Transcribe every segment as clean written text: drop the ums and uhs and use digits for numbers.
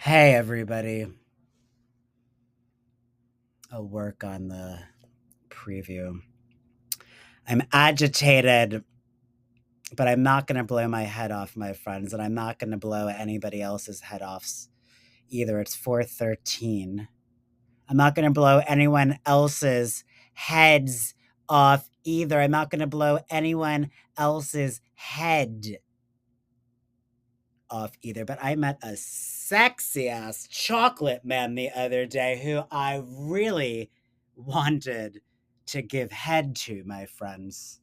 Hey, everybody. I'll work on the preview. I'm agitated, but I'm not going to blow my head off, my friends, and I'm not going to blow anybody else's head off either. It's 4:13. I'm not going to blow anyone else's heads off either. I'm not going to blow anyone else's head off either. But I met a sexy ass chocolate man the other day who I really wanted to give head to, my friends.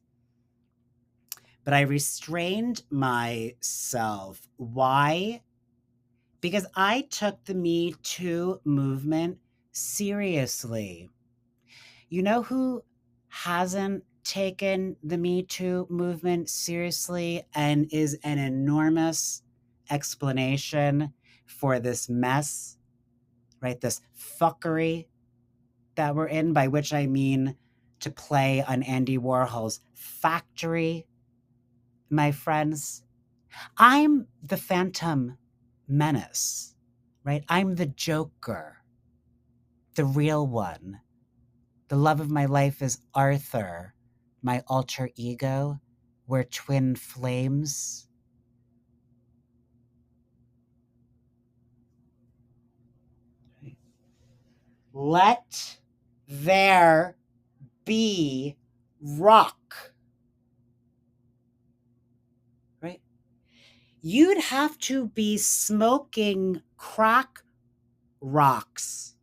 But I restrained myself. Why? Because I took the Me Too movement seriously. You know who hasn't taken the Me Too movement seriously and is an enormous explanation for this mess, right? This fuckery that we're in, by which I mean to play on Andy Warhol's Factory, my friends. I'm the Phantom Menace, right? I'm the Joker, the real one. The love of my life is Arthur, my alter ego. We're twin flames. Let there be rock. Right? You'd have to be smoking crack rocks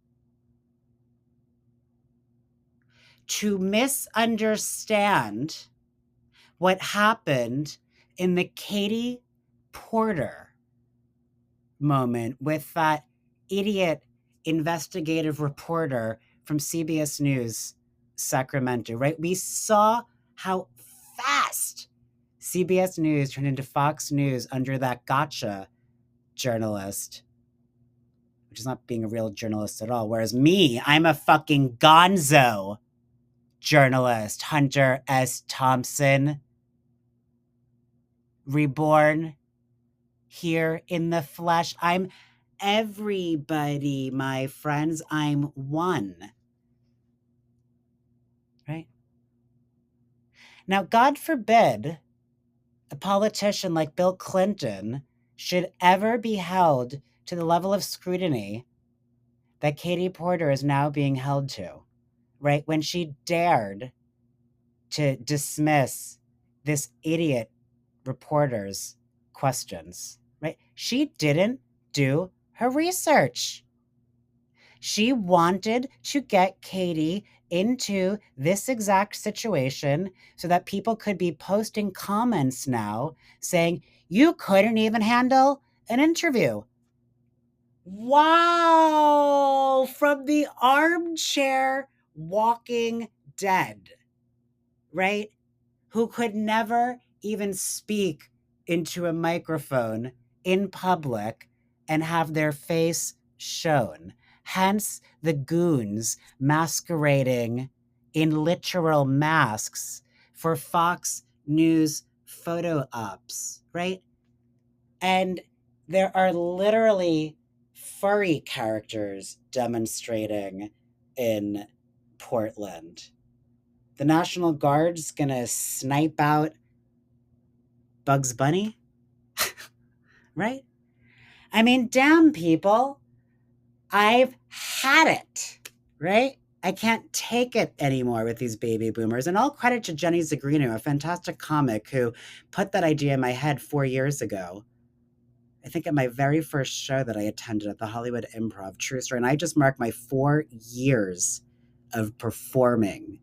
to misunderstand what happened in the Katie Porter moment with that idiot investigative reporter from CBS News Sacramento, right? We saw how fast CBS News turned into Fox News under that gotcha journalist, which is not being a real journalist at all. Whereas me, I'm a fucking gonzo journalist, Hunter S. Thompson, reborn here in the flesh. I'm everybody, my friends. I'm one. Right? Now, God forbid a politician like Bill Clinton should ever be held to the level of scrutiny that Katie Porter is now being held to, right? When she dared to dismiss this idiot reporter's questions, right? She didn't do her research. She wanted to get Katie into this exact situation so that people could be posting comments now saying, you couldn't even handle an interview. Wow! From the armchair walking dead, right? Who could never even speak into a microphone in public and have their face shown. Hence the goons masquerading in literal masks for Fox News photo ops, right? And there are literally furry characters demonstrating in Portland. The National Guard's gonna snipe out Bugs Bunny, right? I mean, damn, people, I've had it, right? I can't take it anymore with these baby boomers. And all credit to Jenny Zagrino, a fantastic comic who put that idea in my head 4 years ago. I think at my very first show that I attended at the Hollywood Improv, true story. And I just marked my 4 years of performing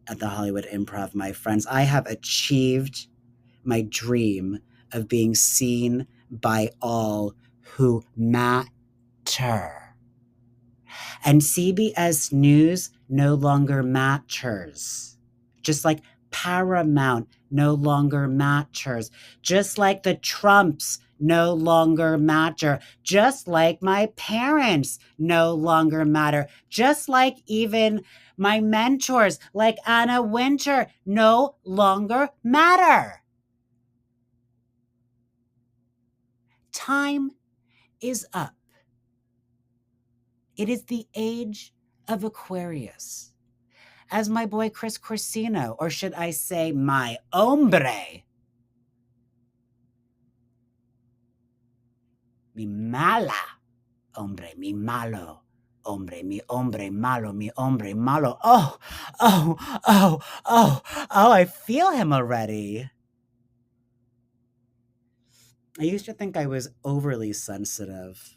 at the Hollywood Improv, my friends. I have achieved my dream of being seen by all who matter. And CBS News no longer matters. Just like Paramount no longer matters. Just like the Trumps no longer matter. Just like my parents no longer matter. Just like even my mentors like Anna Wintour no longer matter. Time is up. It is the age of Aquarius. As my boy Chris Corsino, or should I say my hombre, mi mala hombre, mi malo hombre, mi hombre malo, mi hombre malo. Oh, oh, oh, oh, oh, I feel him already. I used to think I was overly sensitive.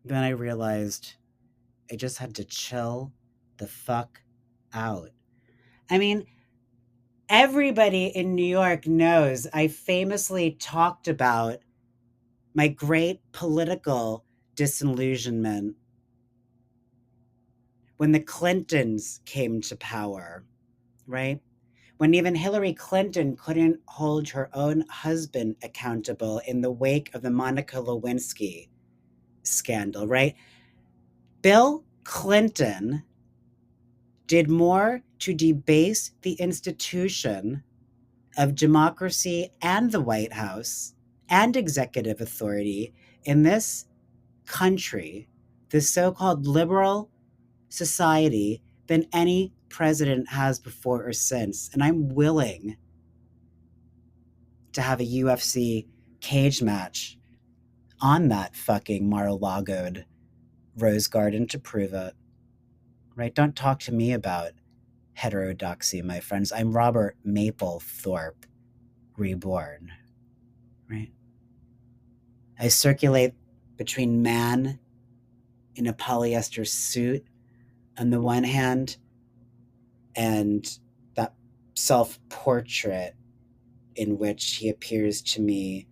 Then I realized I just had to chill the fuck out. I mean, everybody in New York knows I famously talked about my great political disillusionment when the Clintons came to power, right? When even Hillary Clinton couldn't hold her own husband accountable in the wake of the Monica Lewinsky scandal, right? Bill Clinton did more to debase the institution of democracy and the White House and executive authority in this country, this so-called liberal society, than any president has before or since. And I'm willing to have a UFC cage match on that fucking Mar-a-Lago'd rose garden to prove it. Right? Don't talk to me about heterodoxy, my friends. I'm Robert Mapplethorpe reborn. Right? I circulate between man in a polyester suit on the one hand and that self-portrait in which he appears to me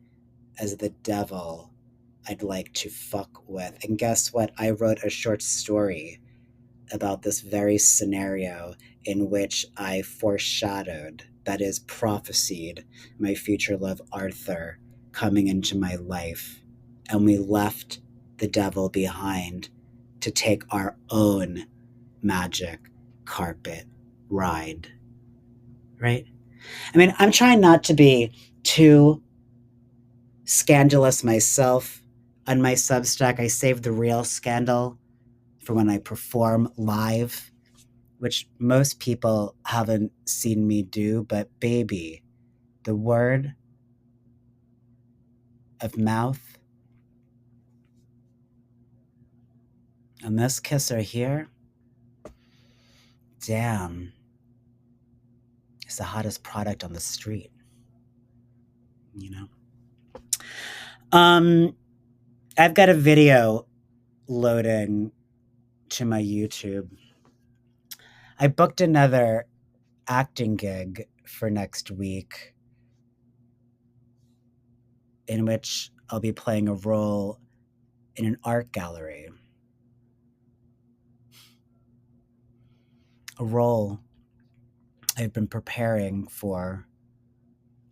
as the devil I'd like to fuck with. And guess what? I wrote a short story about this very scenario in which I foreshadowed, that is, prophesied, my future love Arthur coming into my life. And we left the devil behind to take our own magic carpet ride. Right? I mean, I'm trying not to be too scandalous myself. On my Substack, I save the real scandal for when I perform live, which most people haven't seen me do. But baby, the word of mouth and this kisser here, damn, it's the hottest product on the street, you know? I've got a video loading to my YouTube. I booked another acting gig for next week in which I'll be playing a role in an art gallery. A role I've been preparing for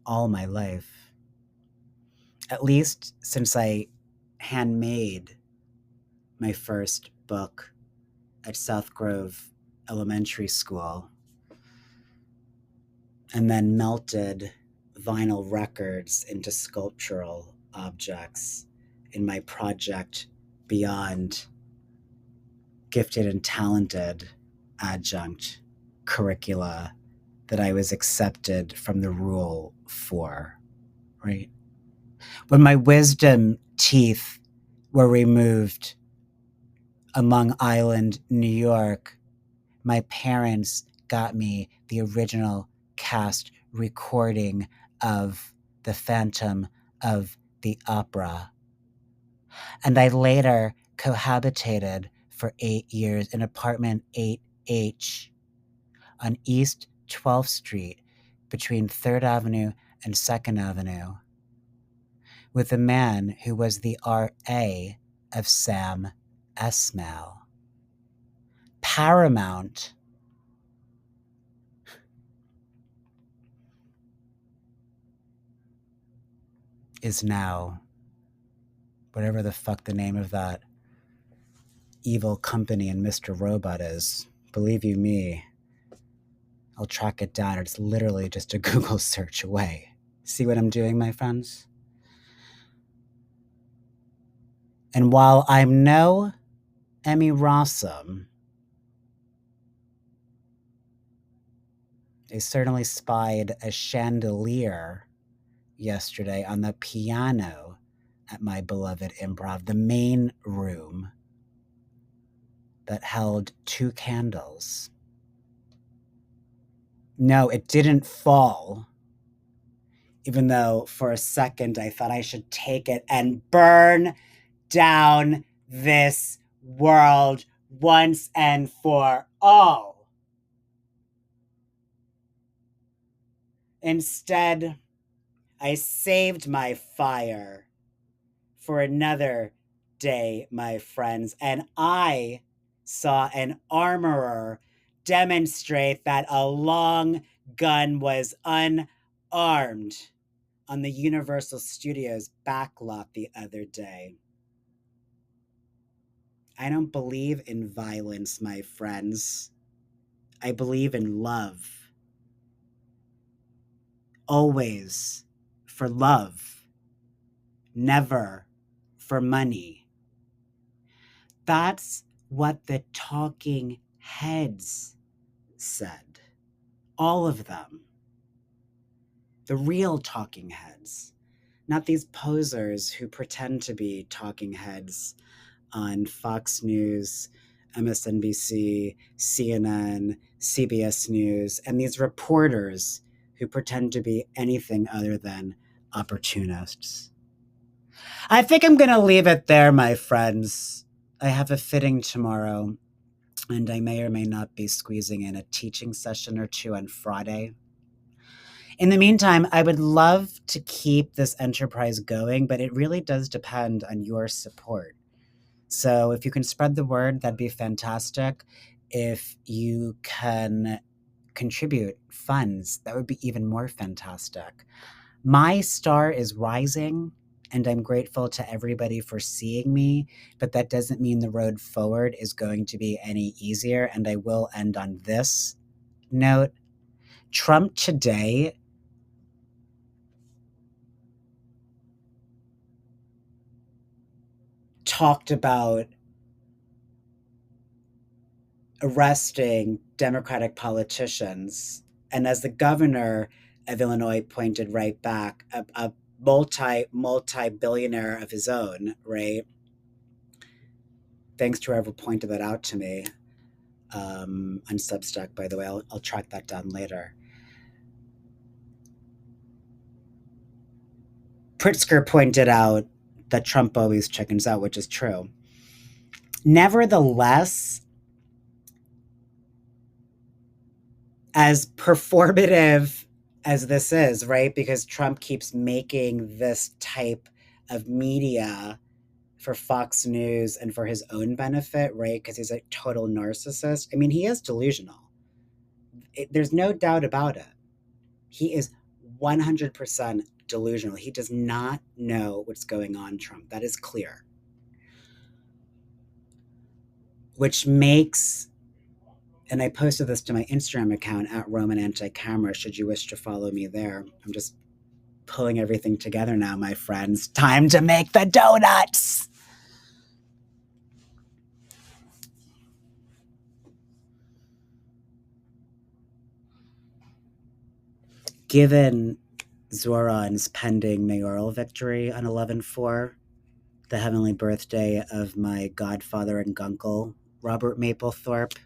all my life, at least since I handmade my first book at South Grove Elementary School and then melted vinyl records into sculptural objects in my project Beyond Gifted and Talented adjunct curricula that I was accepted from the rule for, right? When my wisdom teeth were removed on Long Island, New York, my parents got me the original cast recording of The Phantom of the Opera. And I later cohabitated for 8 years in apartment 8H on East 12th Street between 3rd Avenue and 2nd Avenue with a man who was the RA of Sam Esmail. Paramount is now whatever the fuck the name of that evil company in Mr. Robot is. Believe you me, I'll track it down. It's literally just a Google search away. See what I'm doing, my friends? And while I'm no Emmy Rossum, I certainly spied a chandelier yesterday on the piano at my beloved Improv, the main room that held 2 candles. No, it didn't fall, even though for a second I thought I should take it and burn down this world once and for all. Instead, I saved my fire for another day, my friends, and I saw an armorer demonstrate that a long gun was unarmed on the Universal Studios backlot the other day. I don't believe in violence, my friends. I believe in love. Always for love, never for money. That's what the talking heads said. All of them. The real talking heads. Not these posers who pretend to be talking heads on Fox News, MSNBC, CNN, CBS News, and these reporters who pretend to be anything other than opportunists. I think I'm going to leave it there, my friends. I have a fitting tomorrow, and I may or may not be squeezing in a teaching session or two on Friday. In the meantime, I would love to keep this enterprise going, but it really does depend on your support. So if you can spread the word, that'd be fantastic. If you can contribute funds, that would be even more fantastic. My star is rising, and I'm grateful to everybody for seeing me, but that doesn't mean the road forward is going to be any easier. And I will end on this note. Trump today talked about arresting Democratic politicians. And as the governor of Illinois pointed right back, a multi-billionaire of his own, right? Thanks to whoever pointed that out to me on Substack, by the way. I'll track that down later. Pritzker pointed out that Trump always chickens out, which is true. Nevertheless, as performative as this is, right? Because Trump keeps making this type of media for Fox News and for his own benefit, right? Because he's a total narcissist. I mean, he is delusional. There's no doubt about it. He is 100% delusional. He does not know what's going on, Trump. That is clear. Which makes, and I posted this to my Instagram account at Roman Anti-Camera, should you wish to follow me there. I'm just pulling everything together now, my friends. Time to make the donuts. Given Zoran's pending mayoral victory on 11/4, the heavenly birthday of my godfather and gunkle, Robert Mapplethorpe,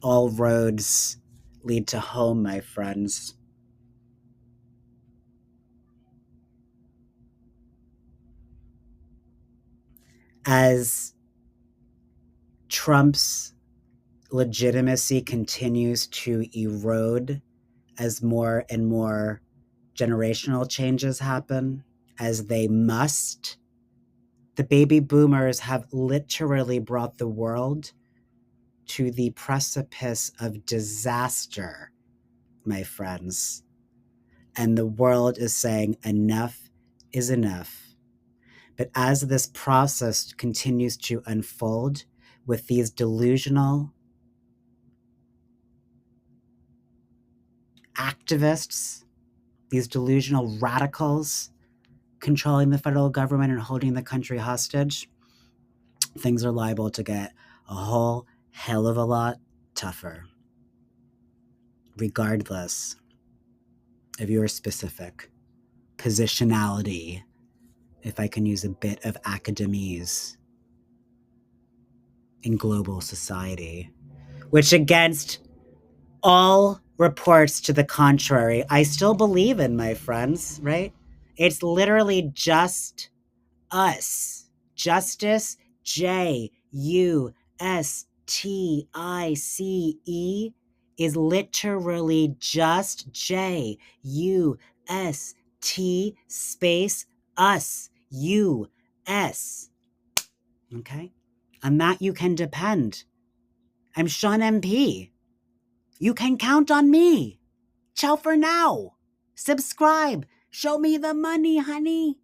all roads lead to home, my friends. As Trump's legitimacy continues to erode, as more and more generational changes happen, as they must, the baby boomers have literally brought the world to the precipice of disaster, my friends. And the world is saying enough is enough. But as this process continues to unfold with these delusional activists, these delusional radicals, controlling the federal government and holding the country hostage, things are liable to get a whole hell of a lot tougher, regardless of your specific positionality, if I can use a bit of academies in global society, which against all reports to the contrary, I still believe in, my friends, right? It's literally just us. Justice, Justice, is literally just Just space us, US. Okay? On that you can depend. I'm Sean MP. You can count on me. Ciao for now. Subscribe. Show me the money, honey.